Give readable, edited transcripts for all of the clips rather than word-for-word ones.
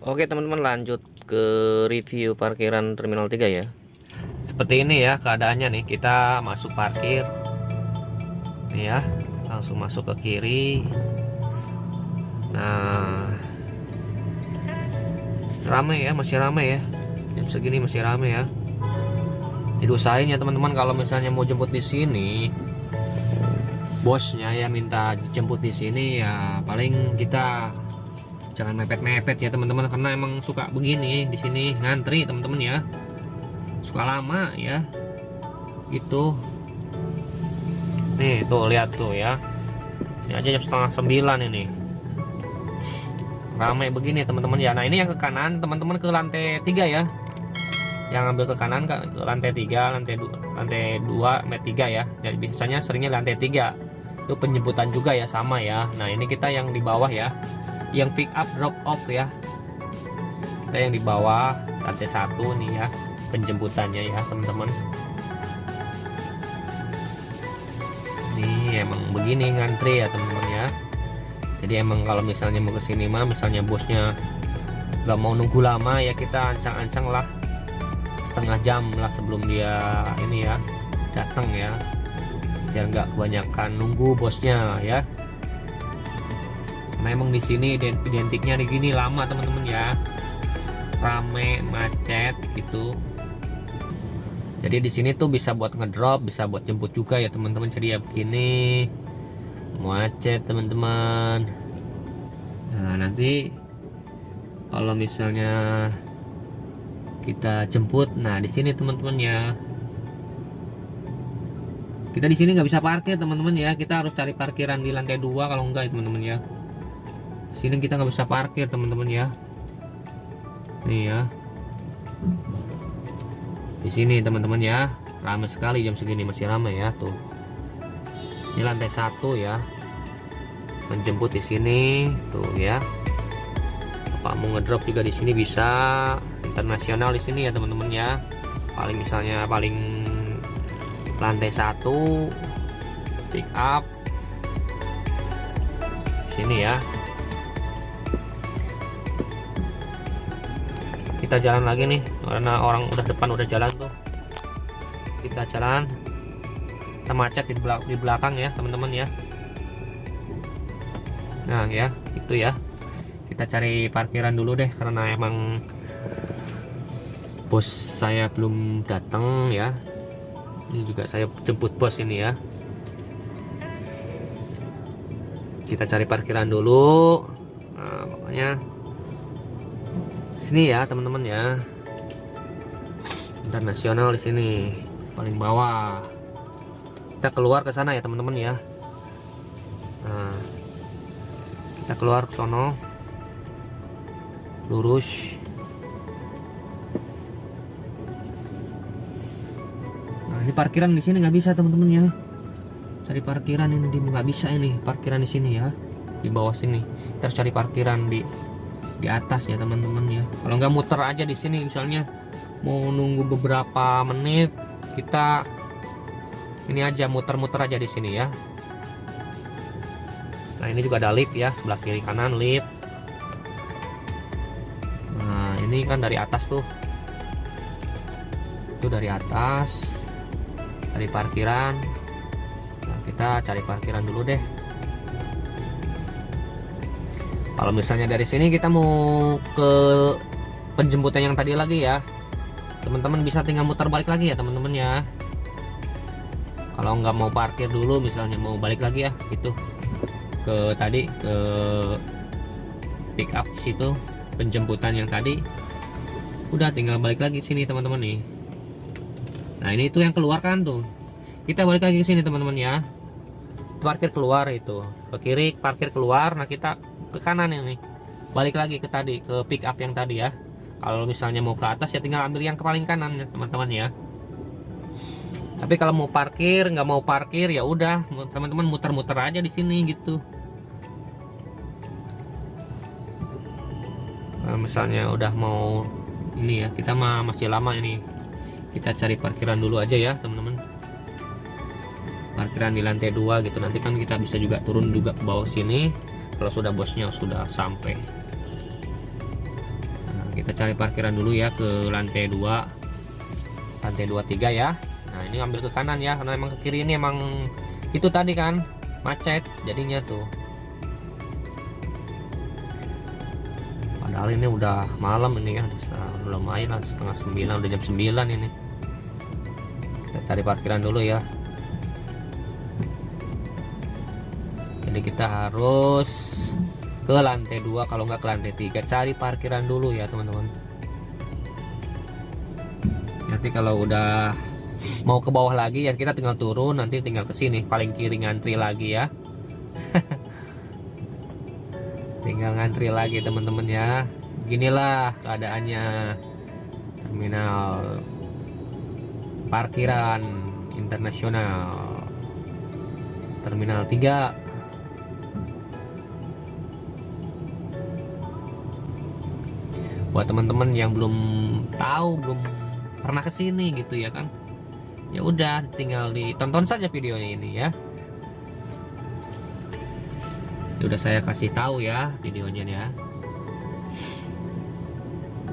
Oke teman-teman, lanjut ke review parkiran Terminal 3 ya. Seperti ini ya keadaannya nih, kita masuk parkir nih ya, langsung masuk ke kiri. Nah, ramai ya, masih ramai ya, jam segini masih ramai ya. Jadi usahain ya teman-teman, kalau misalnya mau jemput di sini, bosnya ya minta dijemput di sini ya, paling kita jangan mepet-mepet ya teman-teman, karena emang suka begini di sini ngantri teman-teman ya, suka lama ya gitu. Nih tuh lihat tuh ya, ini aja jam setengah 9 ini ramai begini teman-teman ya. Nah ini yang ke kanan teman-teman, ke lantai 3 ya, yang ambil ke kanan ke lantai 3, lantai 2, lantai 3 ya. Jadi biasanya seringnya lantai 3 itu penjemputan juga ya, sama ya. Nah ini kita yang di bawah ya, yang pick up drop off ya, kita yang di bawah lantai 1 nih ya, penjemputannya ya teman-teman. Ini emang begini ngantri ya teman-teman ya. Jadi emang kalau misalnya mau kesini mah, misalnya bosnya nggak mau nunggu lama ya, kita ancang-ancang lah setengah jam lah sebelum dia ini ya datang ya, biar nggak kebanyakan nunggu bosnya ya. Memang di sini identiknya di gini lama teman-teman ya, rame macet gitu. Jadi di sini tuh bisa buat ngedrop, bisa buat jemput juga ya teman-teman. Jadi ya begini macet teman-teman. Nah nanti kalau misalnya kita jemput, nah di sini teman-teman ya, kita di sini nggak bisa parkir teman-teman ya, kita harus cari parkiran di lantai 2 kalau enggak ya teman-teman ya. Sini kita nggak bisa parkir teman-teman ya. Nih ya, di sini teman-teman ya, ramai sekali jam segini, masih ramai ya tuh. Ini lantai 1 ya, menjemput di sini tuh ya. Pak mau ngedrop juga di sini bisa, internasional di sini ya teman-teman ya. Paling misalnya paling lantai 1 pick up sini ya. Kita jalan lagi nih, karena orang udah depan udah jalan tuh. Kita jalan, kita macet di belakang ya teman-teman ya. Nah ya itu ya, kita cari parkiran dulu deh, karena emang bos saya belum datang ya. Ini juga saya jemput bos ini ya. Kita cari parkiran dulu. Nah pokoknya sini ya teman-teman ya, internasional di sini paling bawah. Kita keluar ke sana ya teman-teman ya. Nah kita keluar ke sono, lurus. Nah ini parkiran di sini nggak bisa teman-teman ya, cari parkiran ini nggak bisa, ini parkiran di sini ya, di bawah sini. Kita harus cari parkiran di atas ya teman-teman ya. Kalau nggak muter aja di sini, misalnya mau nunggu beberapa menit, kita ini aja muter-muter aja di sini ya. Nah ini juga ada lift ya, sebelah kiri kanan lift. Nah ini kan dari atas tuh, itu dari atas, dari parkiran. Nah kita cari parkiran dulu deh. Kalau misalnya dari sini kita mau ke penjemputan yang tadi lagi ya, teman-teman bisa tinggal muter balik lagi ya teman-teman ya. Kalau nggak mau parkir dulu, misalnya mau balik lagi ya itu ke tadi, ke pick up situ penjemputan yang tadi, udah tinggal balik lagi sini teman-teman nih. Nah ini itu yang keluar kan tuh, kita balik lagi ke sini teman-teman ya. Parkir keluar itu ke kiri, parkir keluar. Nah kita ke kanan ini, balik lagi ke tadi, ke pick up yang tadi ya. Kalau misalnya mau ke atas ya tinggal ambil yang ke paling kanan ya teman-teman ya. Tapi kalau mau parkir, nggak mau parkir ya udah teman-teman muter-muter aja di sini gitu. Nah, misalnya udah mau ini ya, kita masih lama ini, kita cari parkiran dulu aja ya teman-teman. Parkiran di lantai 2 gitu, nanti kan kita bisa juga turun juga ke bawah sini kalau sudah bosnya sudah sampai. Kita cari parkiran dulu ya ke lantai 2, lantai 23 ya. Nah ini ambil ke kanan ya, karena emang ke kiri ini emang itu tadi kan macet jadinya tuh. Padahal ini udah malam ini ya, udah lumayan lah, setengah 9, udah jam 9 ini. Kita cari parkiran dulu ya. Jadi kita harus ke lantai 2, kalau nggak ke lantai 3, cari parkiran dulu ya teman-teman. Nanti kalau udah mau ke bawah lagi ya kita tinggal turun, nanti tinggal ke sini paling kiri ngantri lagi ya. Tinggal ngantri lagi teman-teman ya. Beginilah keadaannya terminal parkiran internasional Terminal 3. Buat teman-teman yang belum tahu, belum pernah kesini gitu ya kan, ya udah tinggal ditonton saja videonya ini ya. Udah saya kasih tahu ya videonya ya.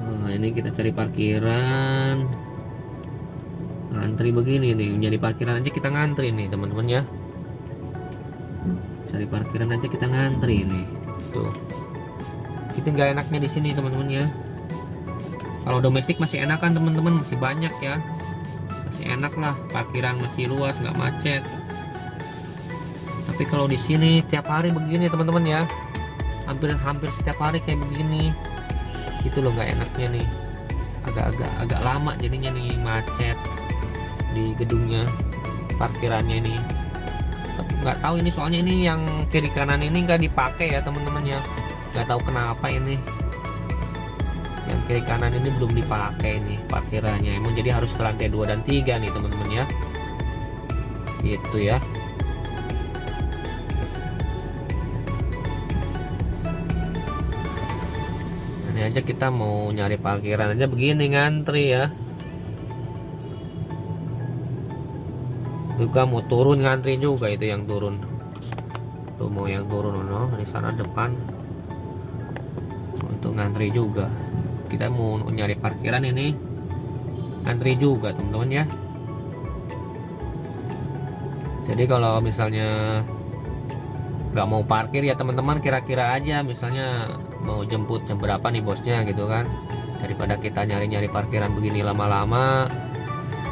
Nah, ini kita cari parkiran, ngantri begini nih, nyari parkiran aja kita ngantri nih teman-teman ya. Cari parkiran aja kita ngantri nih tuh. Itu nggak enaknya di sini teman-teman ya. Kalau domestik masih enak kan teman-teman, masih banyak ya, masih enak lah, parkiran masih luas, nggak macet. Tapi kalau di sini tiap hari begini teman-teman ya, hampir setiap hari kayak begini, itu loh nggak enaknya nih. Agak lama jadinya nih, macet di gedungnya, parkirannya ini. Tapi nggak tahu ini, soalnya ini yang kiri kanan ini nggak dipakai ya teman-teman ya, nggak tahu kenapa ini yang kiri kanan ini belum dipakai nih parkirannya. Emang jadi harus ke lantai 2 dan 3 nih teman-teman ya, gitu ya. Ini aja kita mau nyari parkiran aja begini ngantri ya. Juga mau turun ngantri juga, itu yang turun tuh, mau yang turun di sana depan untuk ngantri juga. Kita mau nyari parkiran ini ngantri juga teman-teman ya. Jadi kalau misalnya nggak mau parkir ya teman-teman, kira-kira aja misalnya mau jemput jam berapa nih bosnya gitu kan, daripada kita nyari-nyari parkiran begini lama-lama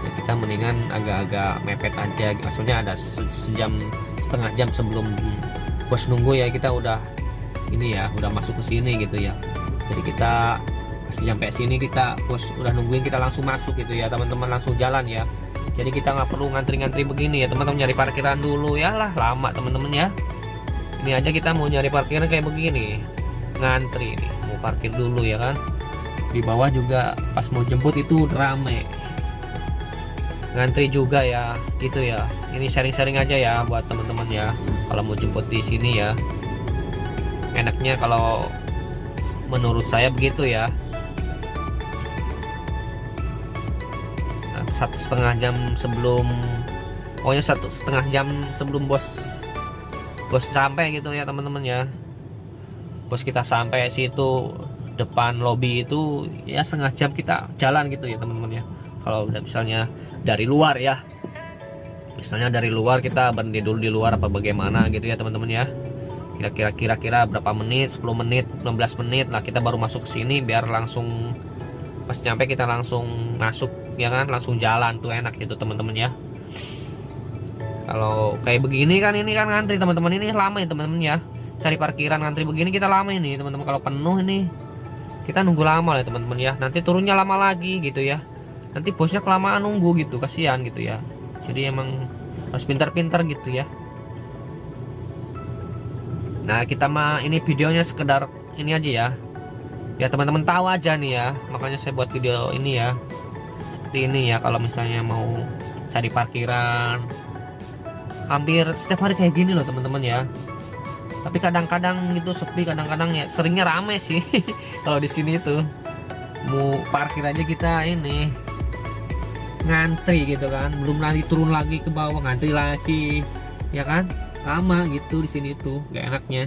ya, kita mendingan agak-agak mepet aja. Maksudnya ada setengah jam sebelum bos nunggu ya, kita udah ini ya, udah masuk ke sini gitu ya. Jadi kita pas nyampe sini, kita bos udah nungguin, kita langsung masuk gitu ya teman-teman, langsung jalan ya. Jadi kita nggak perlu ngantri-ngantri begini ya teman-teman, nyari parkiran dulu ya lah, lama teman-teman ya. Ini aja kita mau nyari parkiran kayak begini, ngantri nih, mau parkir dulu ya kan. Di bawah juga pas mau jemput itu rame, ngantri juga ya gitu ya. Ini sharing-sharing aja ya buat teman-teman ya, kalau mau jemput di sini ya. Enaknya kalau menurut saya begitu ya. 1,5 jam sebelum, pokoknya 1,5 jam sebelum bos sampai gitu ya teman-teman ya. Bos kita sampai situ depan lobby itu ya, setengah jam kita jalan gitu ya teman-teman ya. Kalau udah misalnya dari luar ya, misalnya dari luar kita berhenti dulu di luar apa bagaimana gitu ya teman-teman ya. Kira-kira berapa menit, 10 menit, 15 menit lah kita baru masuk ke sini, biar langsung pas nyampe kita langsung masuk ya kan, langsung jalan tuh, enak gitu teman-teman ya. Kalau kayak begini kan, ini kan ngantri teman-teman, ini lama ya teman-teman ya. Cari parkiran ngantri begini kita lama ini teman-teman. Kalau penuh ini kita nunggu lama ya teman-teman ya. Nanti turunnya lama lagi gitu ya. Nanti bosnya kelamaan nunggu gitu, kasihan gitu ya. Jadi emang harus pintar-pintar gitu ya. Nah kita mah ini videonya sekedar ini aja ya, ya teman-teman tahu aja nih ya. Makanya saya buat video ini ya, seperti ini ya. Kalau misalnya mau cari parkiran, hampir setiap hari kayak gini loh teman-teman ya. Tapi kadang-kadang gitu sepi, kadang-kadang ya seringnya rame sih. Kalau di sini tuh mau parkir aja kita ini ngantri gitu kan, belum lagi turun lagi ke bawah ngantri lagi ya kan, lama gitu di sini tuh, gak enaknya.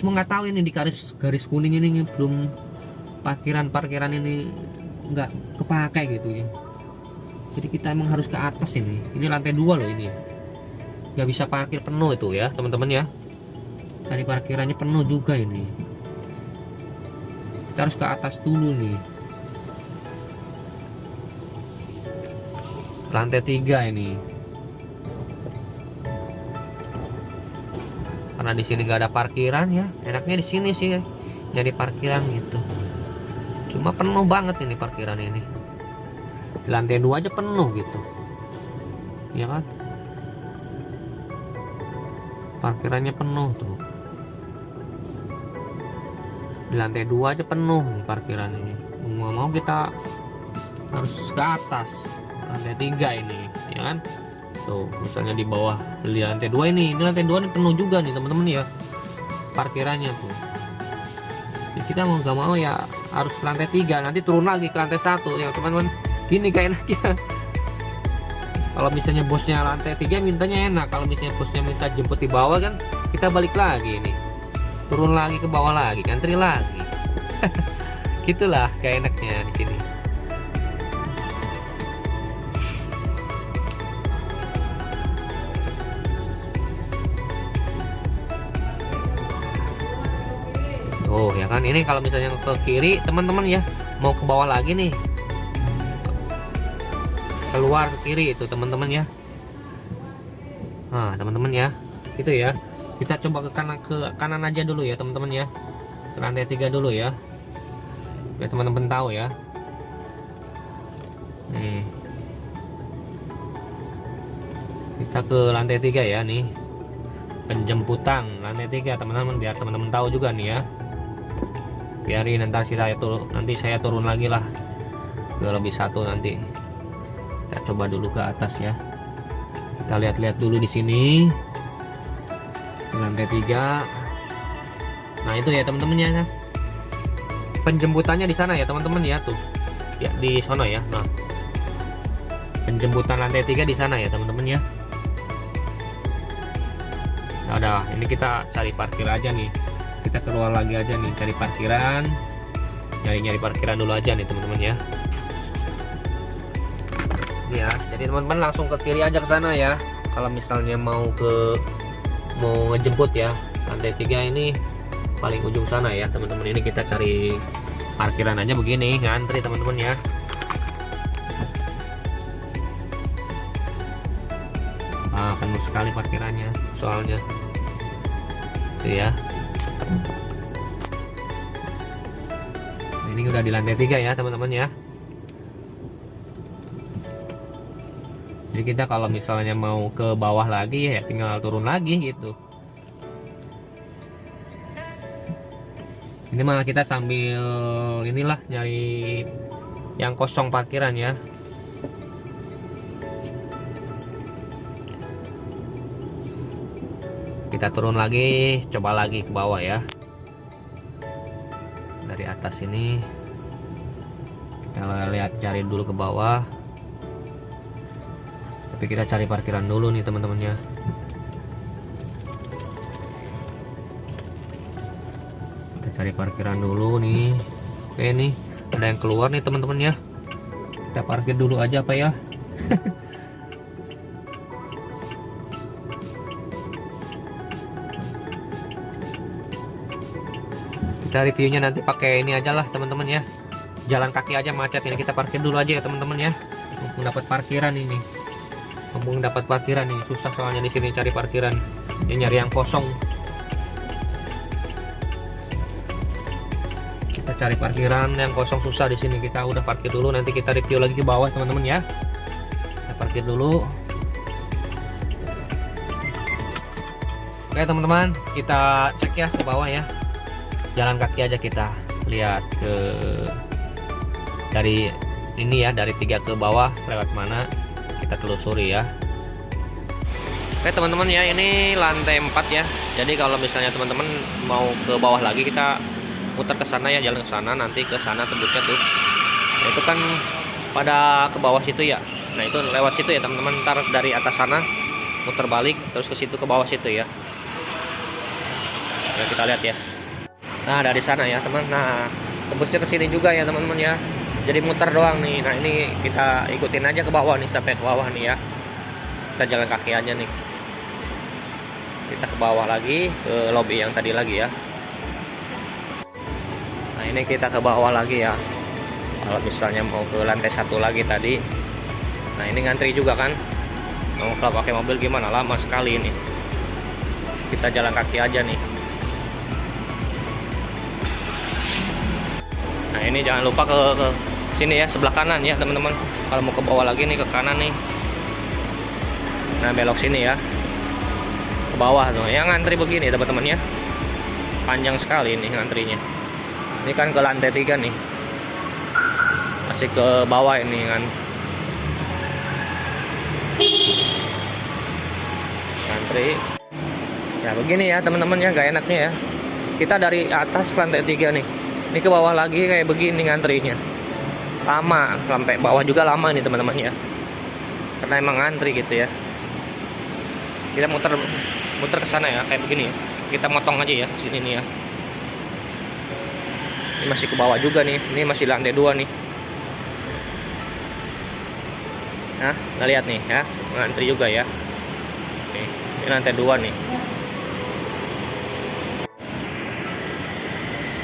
Cuma nggak tahu ini di garis kuning ini belum parkiran ini nggak kepakai gitu ya. Jadi kita emang harus ke atas ini lantai 2 loh ini, nggak bisa parkir penuh itu ya teman-teman ya, cari parkirannya penuh juga ini, kita harus ke atas dulu nih, lantai 3 ini. Karena di sini nggak ada parkiran ya, enaknya di sini sih jadi parkiran gitu. Cuma penuh banget ini parkiran ini. Di lantai 2 aja penuh gitu. Ya kan? Parkirannya penuh tuh. Di lantai 2 aja penuh nih parkiran ini. Mau kita harus ke atas lantai 3 ini, ya kan? Tuh, misalnya di bawah di lantai 2 ini lantai 2 ini penuh juga nih teman-teman ya. Parkirannya tuh. Jadi kita mau gak mau ya harus ke lantai 3, nanti turun lagi ke lantai 1 ya teman-teman. Gini kayak enaknya. Kalau misalnya bosnya lantai 3 mintanya enak, kalau misalnya bosnya minta jemput di bawah kan kita balik lagi ini, turun lagi ke bawah lagi, ngantri lagi. Gitulah kayak enaknya di sini. Oh ya kan, ini kalau misalnya ke kiri teman-teman ya, mau ke bawah lagi nih, keluar ke kiri itu teman-teman ya. Nah teman-teman ya, itu ya, kita coba ke kanan aja dulu ya teman-teman ya, ke lantai 3 dulu ya, biar teman-teman tahu ya. Nih kita ke lantai 3 ya, nih penjemputan lantai 3 teman-teman, biar teman-teman tahu juga nih ya. Biarin nanti saya turun lagi lah ke lebih 1 nanti. Kita coba dulu ke atas ya. Kita lihat-lihat dulu di sini di lantai 3. Nah itu ya teman-teman ya, penjemputannya di sana ya teman-teman ya, tuh ya di sana ya. Nah penjemputan lantai 3 di sana ya teman-teman ya. Nah udah, ini kita cari parkir aja nih, kita keluar lagi aja nih, cari parkiran, nyari parkiran dulu aja nih teman-teman ya. Ya, jadi teman-teman langsung ke kiri aja ke sana ya. Kalau misalnya mau ngejemput ya, lantai 3 ini paling ujung sana ya teman-teman. Ini kita cari parkiran aja begini, ngantri teman-teman ya. Ah, penuh sekali parkirannya soalnya. Itu ya. Ini udah di lantai 3 ya teman-teman ya. Jadi kita kalau misalnya mau ke bawah lagi ya tinggal turun lagi gitu. Ini malah kita sambil inilah nyari yang kosong parkiran ya. Kita turun lagi, coba lagi ke bawah ya. Dari atas ini kita lihat, cari dulu ke bawah. Tapi kita cari parkiran dulu nih teman-teman ya. Kita cari parkiran dulu nih. Oke nih, ada yang keluar nih teman-teman ya. Kita parkir dulu aja apa ya. Kita reviewnya nanti pakai ini aja lah teman-teman ya. Jalan kaki aja macet ini, kita parkir dulu aja ya teman-teman ya. Mumpung dapat parkiran ini. Mumpung dapat parkiran ini, susah soalnya di sini cari parkiran. Ya, nyari yang kosong. Kita cari parkiran yang kosong susah di sini. Kita udah parkir dulu, nanti kita review lagi ke bawah teman-teman ya. Kita parkir dulu. Oke teman-teman, kita cek ya ke bawah ya. Jalan kaki aja kita lihat ke dari ini ya, dari 3 ke bawah lewat mana, kita telusuri ya. Oke teman-teman ya, ini lantai 4 ya. Jadi kalau misalnya teman-teman mau ke bawah lagi, kita muter ke sana ya, jalan ke sana, nanti ke sana tembusnya tuh. Nah, itu kan pada ke bawah situ ya. Nah itu lewat situ ya teman-teman, ntar dari atas sana muter balik terus ke situ, ke bawah situ ya. Nah, kita lihat ya. Nah dari sana ya teman. Nah tembusnya ke sini juga ya teman-teman ya. Jadi muter doang nih. Nah ini kita ikutin aja ke bawah nih, sampai ke bawah nih ya. Kita jalan kaki aja nih. Kita ke bawah lagi, ke lobby yang tadi lagi ya. Nah ini kita ke bawah lagi ya. Kalau misalnya mau ke lantai 1 lagi tadi. Nah ini ngantri juga kan. Kalau pakai mobil gimana, lama sekali ini. Kita jalan kaki aja nih. Nah ini jangan lupa ke sini ya, sebelah kanan ya teman-teman. Kalau mau ke bawah lagi nih, ke kanan nih. Nah belok sini ya, ke bawah tuh. Yang ngantri begini teman-teman ya, panjang sekali nih ngantrinya. Ini kan ke lantai 3 nih, masih ke bawah ini kan. Ngantri ya begini ya teman-teman ya, gak enaknya ya. Kita dari atas lantai 3 nih, ini ke bawah lagi kayak begini ngantrinya. Lama, sampai bawah juga lama nih teman-teman ya, karena emang ngantri gitu ya. Kita muter ke sana ya, kayak begini ya. Kita motong aja ya sini nih ya. Ini masih ke bawah juga nih, ini masih lantai 2 nih. Nah, kita lihat nih ya, ngantri juga ya. Nih, ini lantai 2 nih.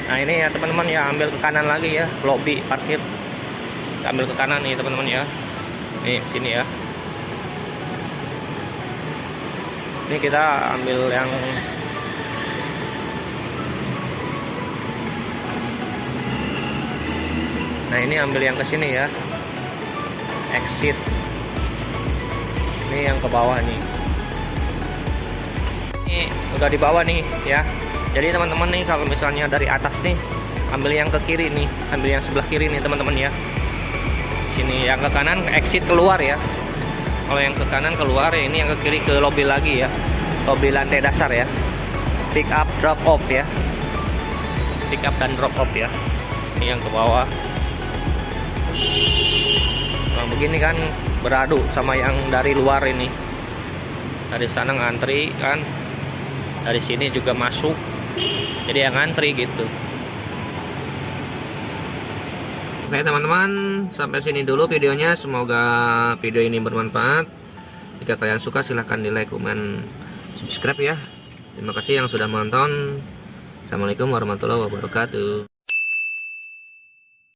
Nah ini ya teman-teman ya, ambil ke kanan lagi ya, lobby parkir. Kita ambil ke kanan nih teman-teman ya. Nih sini ya. Ini kita ambil yang nah ini ambil yang ke sini ya, exit. Ini yang ke bawah nih. Ini udah di bawah nih ya. Jadi teman-teman nih, kalau misalnya dari atas nih, ambil yang ke kiri nih, ambil yang sebelah kiri nih teman-teman ya. Sini yang ke kanan exit keluar ya. Kalau yang ke kanan keluar ya, ini yang ke kiri ke lobby lagi ya. Lobby lantai dasar ya. Pick up drop off ya. Pick up dan drop off ya. Ini yang ke bawah. Nah, begini kan beradu sama yang dari luar ini. Dari sana ngantri kan. Dari sini juga masuk. Jadi yang ngantri gitu. Oke teman-teman, sampai sini dulu videonya. Semoga video ini bermanfaat. Jika kalian suka silahkan di like, komen, subscribe ya. Terima kasih yang sudah menonton. Assalamualaikum warahmatullahi wabarakatuh.